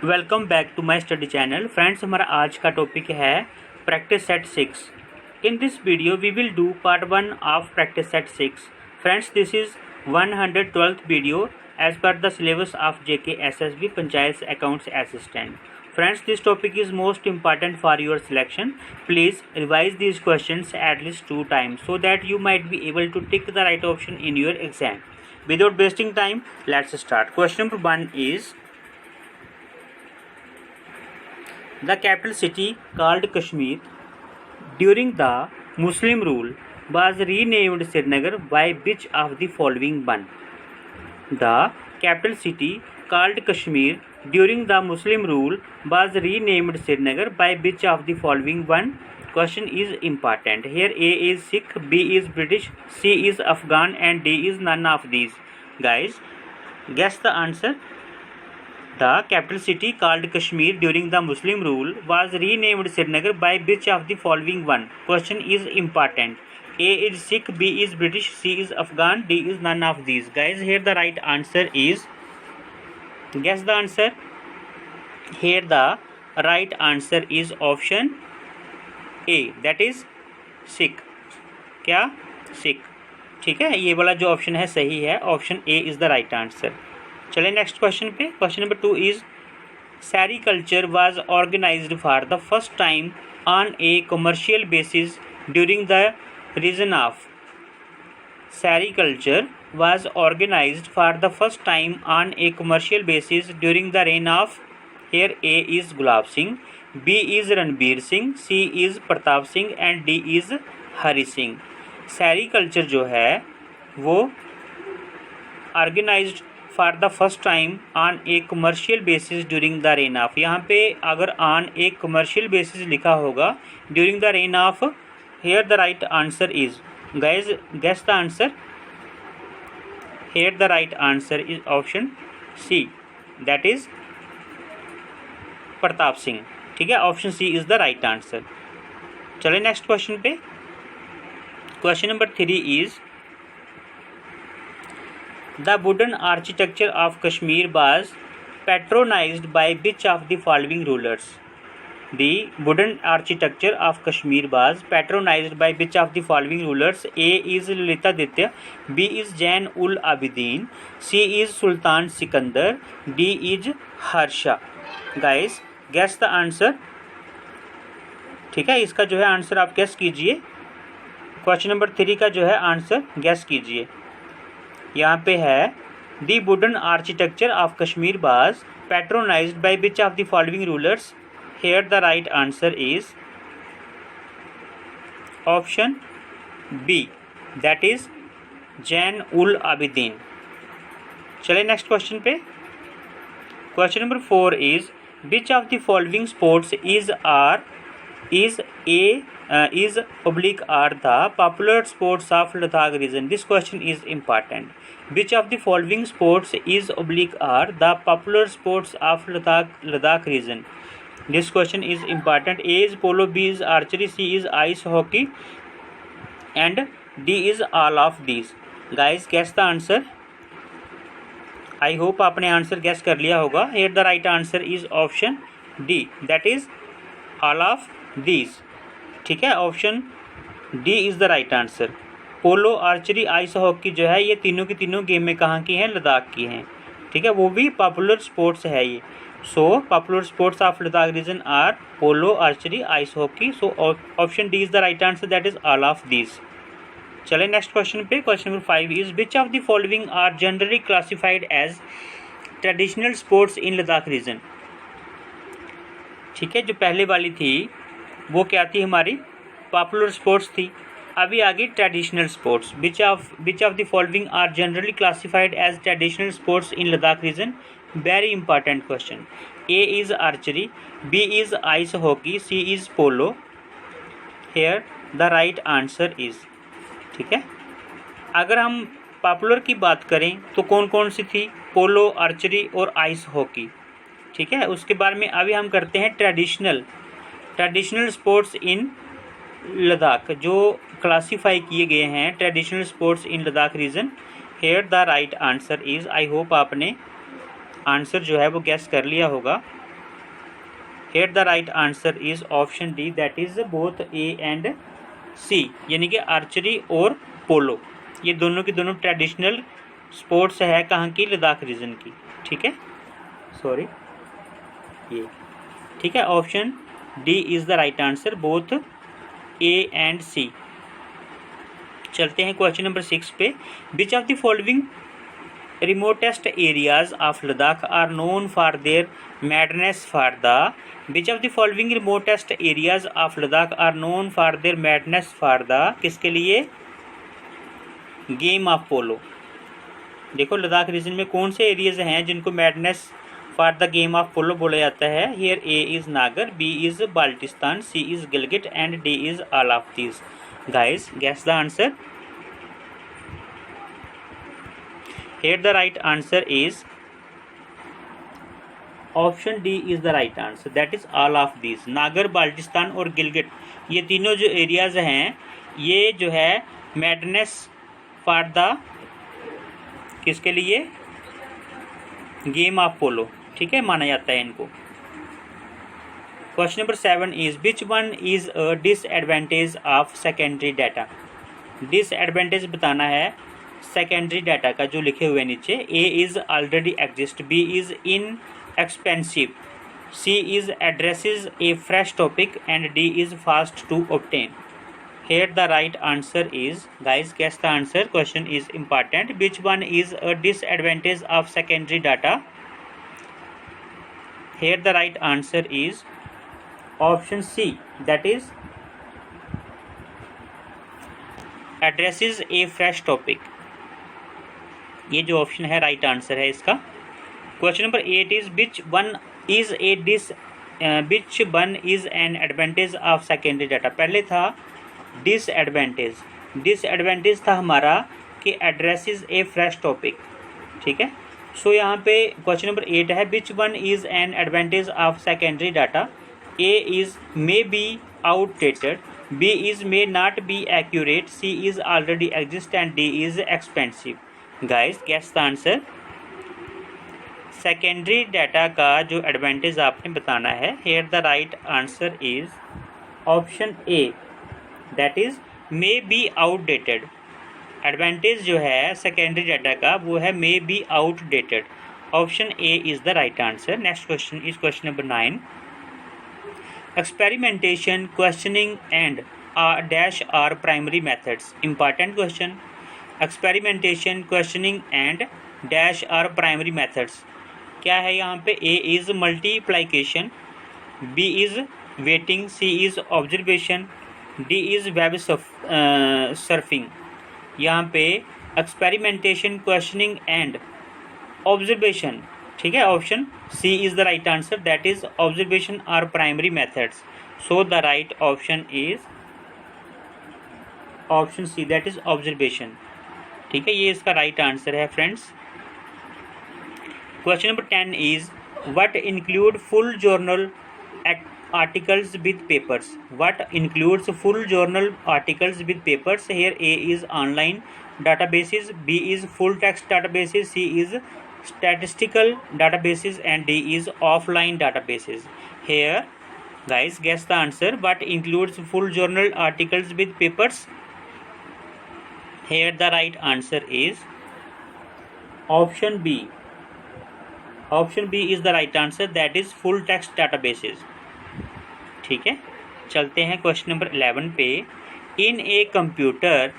Welcome back to my study channel. Friends, हमारा आज का टॉपिक है practice set 6। In this video we will do part 1 of practice set 6। Friends, this is 112th video as per the syllabus of JK SSB panchayat accounts assistant. Friends, this topic is most important for your selection. Please revise these questions at least 2 times so that you might be able to tick the right option in your exam. Without wasting time, let's start. Question number 1 is, the capital city called Kashmir during the Muslim rule was renamed Srinagar by which of the following one? The capital city called Kashmir during the Muslim rule was renamed Srinagar by which of the following one? Question is important. Here A is Sikh, B is British, C is Afghan and D is none of these. Guys, guess the answer. The capital city called Kashmir during the Muslim rule was renamed Srinagar by which of the following one? Question is important. A is Sikh, B is British, C is Afghan, D is none of these. Guys, here the right answer is, guess the answer. Here the right answer is option A, that is Sikh. क्या Sikh? ठीक है, ये वाला जो option है सही है, option A is the right answer. चलिए नेक्स्ट क्वेश्चन पे। Question number 2 is, sericulture was organised for the first time on a commercial basis during the region of. Sericulture was organized for the first time on a commercial basis during the reign of, here A is Gulab Singh, B is Ranbir Singh, C is Pratap Singh and D is Hari Singh. Sericulture जो है वो organized for the first time on a commercial basis during the reign of, यहाँ पे अगर on a commercial basis लिखा होगा during the reign of, here the right answer is, guys guess the answer. Here the right answer is option C, that is Pratap Singh. ठीक है, option C is the right answer. चलिए next question पे। Question number 3 is, the wooden architecture of Kashmir was patronised by which of the following rulers. The wooden architecture of Kashmir was patronized by which of the following rulers? A is Lalitaditya, B is Jain ul Abidin, C is Sultan Sikandar, D is Harsha. Guys, guess the answer. ठीक है, इसका जो है answer आप guess कीजिए। Question number 3 का जो है आंसर गेस कीजिए। यहाँ पे है, The wooden architecture of Kashmir was patronized by which of the following rulers? Here the right answer is option B, that is Jain ul Abidin. चले नेक्स्ट क्वेश्चन पे। Question number 4 is, which of the following sports is the popular sports of Ladakh region? This question is important. Which of the following sports is the popular sports of Ladakh region? This question is important. A is polo, B is archery, C is ice hockey and D is all of these. Guys, guess the answer. I hope आपने answer guess कर लिया होगा। Here the right answer is option D, that is all of these. ठीक है, option D is the right answer. Polo, archery, ice hockey जो है ये तीनों की तीनों गेम में कहाँ की हैं? लद्दाख की हैं। ठीक है, वो भी पॉपुलर स्पोर्ट्स है ये। So popular sports of Ladakh region are polo, archery, ice hockey. So option D is the right answer, that is all of these. चले नेक्स्ट क्वेश्चन पे। Question number 5 is, which of the following are generally classified as traditional sports in Ladakh region? ठीक है, जो पहले वाली थी वो क्या थी? हमारी पॉपुलर स्पोर्ट्स थी। अभी आगे traditional sports. which of the following are generally classified as traditional sports in Ladakh region? Very important question. A is archery, B is ice hockey, C is polo. Here the right answer is, ठीक है, अगर हम popular की बात करें तो कौन कौन सी थी? पोलो, आर्चरी और आइस हॉकी। ठीक है, उसके बारे में अभी हम करते हैं ट्रेडिशनल स्पोर्ट्स इन लद्दाख, जो क्लासीफाई किए गए हैं traditional sports in Ladakh region. Here the right answer is, I hope आपने आंसर जो है वो गैस कर लिया होगा। Here the right answer is option D, that is both A and C, यानी कि आर्चरी और पोलो ये दोनों की दोनों ट्रेडिशनल स्पोर्ट्स है कहाँ की, लद्दाख रीजन की। ठीक है, सॉरी ये ठीक है, option D is the right answer, both A and C. चलते हैं क्वेश्चन नंबर 6 पे। Which of the following remotest areas of Ladakh are known for their madness for the which of the following remotest areas of Ladakh are known for their madness for the किसके लिए, game of पोलो। देखो Ladakh reason में कौन से areas हैं जिनको madness for the game of polo बोला जाता है। Here A is Nagar, B is Baltistan, C is Gilgit and D is all of these. Guys guess the answer. Here the right answer is option D is the right answer, that is all of these। नागर, बाल्टिस्तान और गिलगिट ये तीनों जो areas हैं ये जो है madness for the किसके लिए, गेम ऑफ पोलो। ठीक है, माना जाता है इनको। Question number 7 is which one is a disadvantage of secondary data. Disadvantage बताना है सेकेंडरी डाटा का जो लिखे हुए नीचे। A is already exist, B is in expensive, C is addresses a fresh topic and D is fast to obtain. Here the right answer is, guys guess the answer, question is important. Which one is a disadvantage of secondary data. Here the right answer is option C, that is addresses a fresh topic. ये जो option है right answer है इसका। Question number 8 is which one is an advantage of secondary data. पहले था disadvantage, disadvantage था हमारा कि एड्रेसेस ए फ्रेश टॉपिक। ठीक है, सो यहाँ पे क्वेश्चन नंबर 8 है which one is an advantage of secondary data. A is may be outdated, B is may not be accurate, C is already exist and D is expensive. Guys guess the answer. Secondary data का जो advantage आपने बताना है। Here the right answer is option A, that is may be outdated. Advantage जो है secondary data का वो है may be outdated. Option A is the right answer. Next question is question number 9। Experimentation, questioning and dash are primary methods. Important question. Experimentation, questioning and dash are primary methods. क्या है यहाँ पे, A is multiplication, B is waiting, C is observation, D is web surfing. यहाँ पे experimentation, questioning and observation. ठीक है, option C is the right answer, that is observation are primary methods. So the right option is option C, that is observation. ठीक है, ये इसका right answer है friends. Question number 10 is what include full journal articles with papers. What includes full journal articles with papers. Here A is online databases, B is full text databases, C is statistical databases and D is offline databases. Here guys guess the answer. What includes full journal articles with papers? Here the right answer is option B. Option B is the right answer, that is full text databases. ठीक है, चलते हैं question number 11 पे। In a computer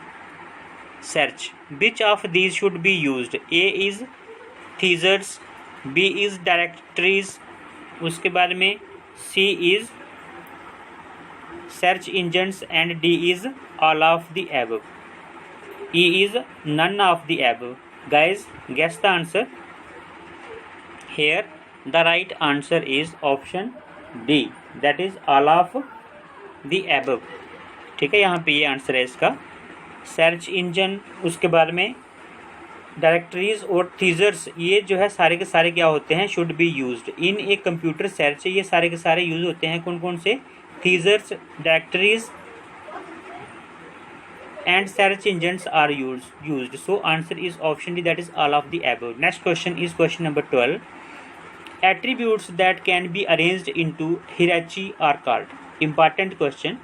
search which of these should be used? A is thesaurus, B is directories, उसके बाद में C is search engines and D is all of the above. E is none of the above. Guys guess the answer. Here the right answer is option D, that is all of the above. ठीक है, यहाँ पे ये answer है इसका। Search engine, उसके बाद में डायरेक्टरीज और थीजर्स, ये जो है सारे के सारे क्या होते हैं, should be used in a computer search. ये सारे के सारे यूज होते हैं कौन कौन से, thesauruses, directories and search engines are used. So answer is option D, that is all of the above. Next question is question number 12। Attributes that can be arranged into hierarchy are called. Important question.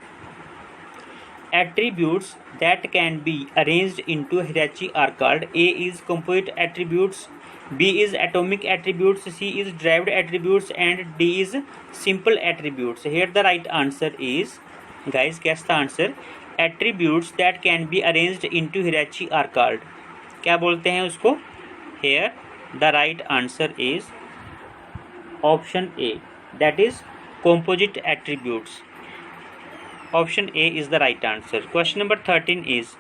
Attributes that can be arranged into hierarchy are called. A is composite attributes, B is atomic attributes, C is derived attributes, and D is simple attributes. Here the right answer is, guys, guess the answer. Attributes that can be arranged into hierarchy are called. क्या बोलते हैं उसको? Here the right answer is option A, that is composite attributes. Option A is the right answer. Question number 13 is,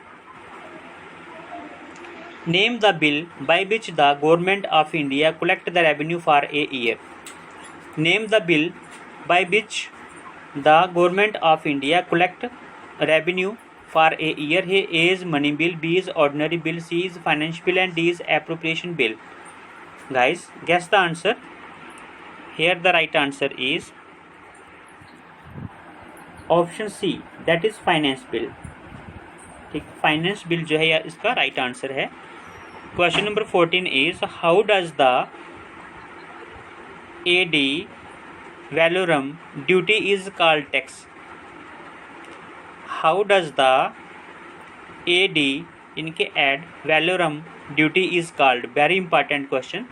name the bill by which the government of India collect the revenue for a year. Name the bill by which the government of India collect revenue for a year. Here A is money bill, B is ordinary bill, C is finance bill, and D is appropriation bill. Guys, guess the answer. Here the right answer is option C, that is finance bill. ठीक, finance bill जो है या इसका right answer है. Question number 14 is, how does the ad valorem duty is called tax. How does the ad इनके ad valorem duty is called. Very important question.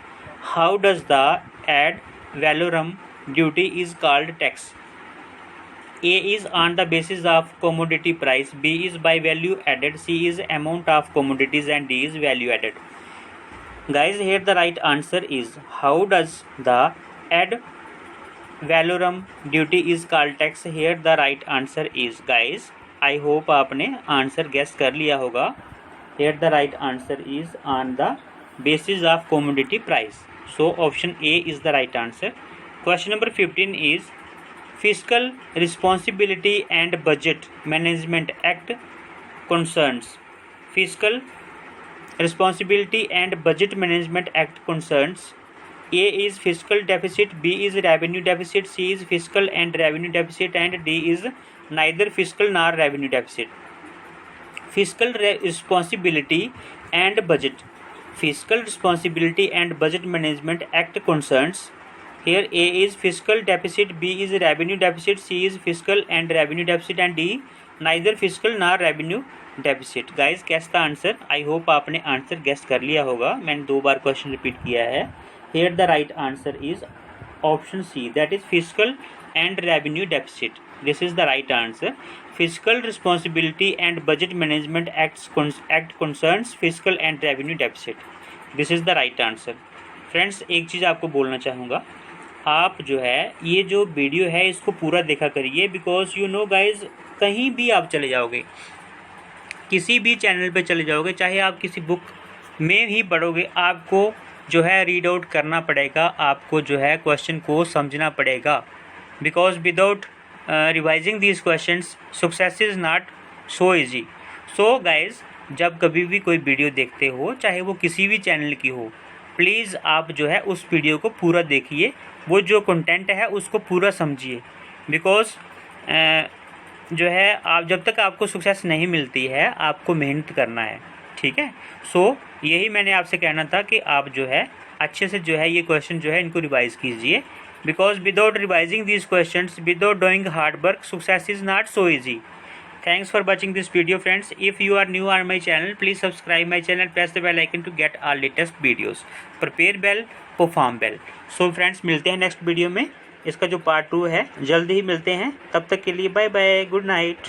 How does the ad valorem duty is called tax. A is on the basis of commodity price, B is by value added, C is amount of commodities, and D is value added. Guys, here the right answer is, how does the ad valorem duty is called tax. Here the right answer is, guys, I hope आपने answer guess कर लिया होगा. Here the right answer is on the basis of commodity price. So option A is the right answer. Question number 15 is, Fiscal Responsibility and Budget Management Act concerns. Fiscal Responsibility and Budget Management Act concerns. A is fiscal deficit, B is revenue deficit, C is fiscal and revenue deficit, and D is neither fiscal nor revenue deficit. Fiscal Responsibility and Budget. Fiscal Responsibility and Budget Management Act concerns. Here A is fiscal deficit, B is revenue deficit, C is fiscal and revenue deficit, and D neither fiscal nor revenue deficit. Guys, guess the answer. I hope आपने answer guess कर लिया होगा. मैंने 2 बार question repeat किया है. Here the right answer is option C, that is fiscal and revenue deficit. This is the right answer. Fiscal Responsibility and Budget Management Act concerns fiscal and revenue deficit. This is the right answer. Friends, एक चीज़ आपको बोलना चाहूँगा. आप जो है ये जो video है इसको पूरा देखा करिए, बिकॉज यू नो गाइज, कहीं भी आप चले जाओगे, किसी भी चैनल पे चले जाओगे, चाहे आप किसी बुक में ही पढ़ोगे, आपको जो है रीड आउट करना पड़ेगा, आपको जो है क्वेश्चन को समझना पड़ेगा, because without revising these questions success is not so easy. So guys, जब कभी भी कोई वीडियो देखते हो, चाहे वो किसी भी चैनल की हो, प्लीज़ आप जो है उस वीडियो को पूरा देखिए, वो जो कंटेंट है उसको पूरा समझिए, बिकॉज जो है आप जब तक आपको सक्सेस नहीं मिलती है, आपको मेहनत करना है. ठीक है. सो यही मैंने आपसे कहना था कि आप जो है अच्छे से जो है ये क्वेश्चन जो है इनको रिवाइज कीजिए, because without revising these questions, without doing hard work, success is not so easy. Thanks for watching this video, friends. If you are new on my channel, please subscribe my channel, press the bell icon to get our latest videos. Prepare bell, perform bell. So friends, मिलते हैं next video में. इसका जो part 2 है जल्दी ही मिलते हैं. तब तक के लिए बाय बाय, गुड नाइट.